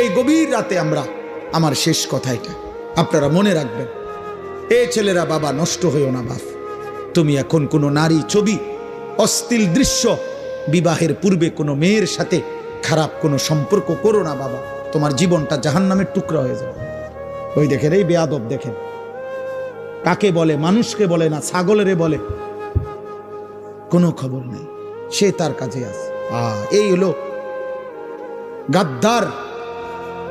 এই গভীর রাতে আমার শেষ কথা এটা, আপনারা মনে রাখবেন। এ ছেলেরা, বাবা নষ্ট হইও না বাপ। তুমি এখন কোনো নারী ছবি, অশ্লীল দৃশ্য, বিবাহের পূর্বে কোনো মেয়ের সাথে খারাপ কোনো সম্পর্ক করো না বাবা, তোমার জীবনটা জাহান্নামের টুকরা হয়ে যাবে। ওই দেখেন, এই বেয়াদব দেখেন, কাকে বলে, মানুষকে বলে না, ছাগলেরে বলে, কোনো খবর নেই, সে তার কাজে আছে। এই হলো গাদ্দার,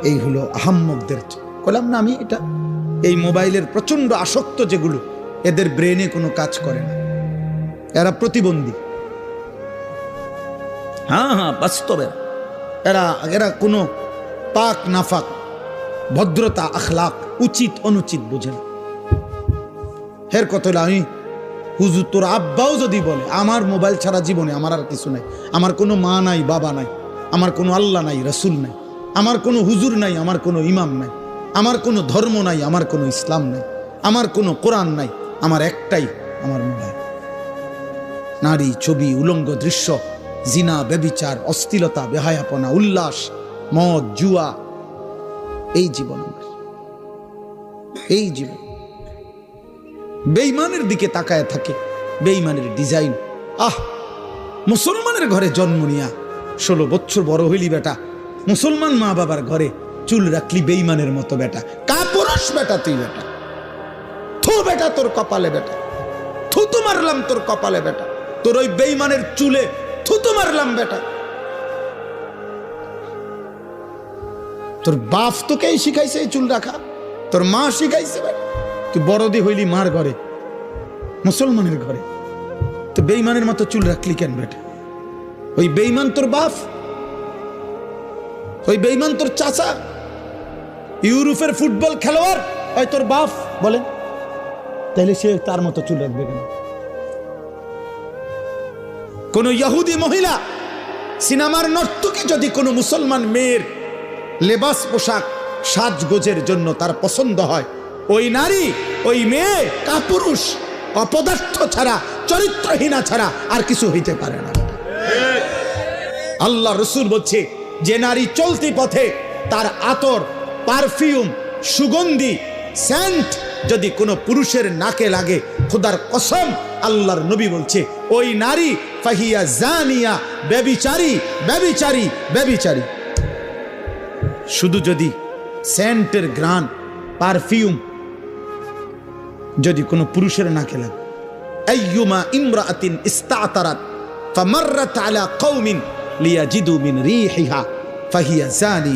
এই হলো আহাম্মকদের। বললাম না আমি, এটা এই মোবাইলের প্রচন্ড আসক্ত যেগুলো, এদের ব্রেনে কোনো কাজ করে না, এরা প্রতিবন্ধী। হ্যাঁ, বাস্তবে এরা কোনো পাক নাফাক, ভদ্রতা, আখলাক, উচিত অনুচিত বুঝে না। এর কথা হলো, আমি হুজুর তোর আব্বাও যদি বলে আমার মোবাইল ছাড়া জীবনে আমার আর কিছু নাই, আমার কোনো মা নাই, বাবা নাই, আমার কোনো আল্লাহ নাই, রসুল নাই, আমার কোনো হুজুর নাই, আমার কোনো ইমাম নাই, আমার কোনো ধর্ম নাই, আমার কোনো ইসলাম নাই, আমার কোনো কোরআন নাই, আমার একটাই আমার মোবাইল। নারী ছবি, উলঙ্গ দৃশ্য, জিনা, ব্যভিচার, অশ্লীলতা, বেহায়াপনা, উল্লাস, মদ, জুয়া, এই জীবন আমার, এই জীবন। বেঈমানের দিকে তাকায় থাকে, বেঈমানের ডিজাইন। মুসলমানের ঘরে জন্ম নিয়া 16 বছর বড় হইলি বেটা, মুসলমান মা বাবার ঘরে চুল রাখলি বেঈমানের মতো বেটা, কাপুরুষ বেটা তুই বেটা। থু বেটা তোর কপালে বেটা, থুতু মারলাম তোর কপালে বেটা, তোর ওই বেঈমানের চুলে থুতু মারলাম বেটা। তোর বাপ তোকেই শিখাইছে এই চুল রাখা, তোর মা শিখাইছে বেটা। তুই বড়দি হইলি মার ঘরে, মুসলমানের ঘরে, তো বেঈমানের মতো চুল রাখলি কেন বেটা? ওই বেঈমান তোর বাপ, ওই বেঈমান তোর চাচা, ইউরোপের ফুটবল খেলোয়াড় ওই তোর বাপ বলেন, তাহলে সে তার মতো চুল রাখবে কেন? কোন ইহুদি মহিলা, সিনেমার নর্তকী যদি কোনো মুসলমান মেয়ের লেবাস, পোশাক, সাজগোজের জন্য তার পছন্দ হয়, ওই নারী, ওই মেয়ে কাপুরুষ, অপদার্থ ছাড়া, চরিত্রহীনা ছাড়া আর কিছু হইতে পারে না। আল্লাহ রসুল বলছে, যে নারী চলতি পথে তার আতর, পারফিউম, সুগন্ধি, সেন্ট যদি কোনো পুরুষের নাকে লাগে, খোদার কসম আল্লাহর নবী বলছে ওই নারী ফাহিয়া জানিয়া, ব্যভিচারী, ব্যভিচারী, ব্যভিচারী। শুধু যদি সেন্টের ঘ্রাণ, পারফিউম যদি কোনো পুরুষের নাকে লাগে, আইয়ুমা ইমরাআতিন ইস্তাতারাত ফামাররাত আলা কওমিন লিয়াজিদু মিন রিহিহা ফাহিয়া জানি।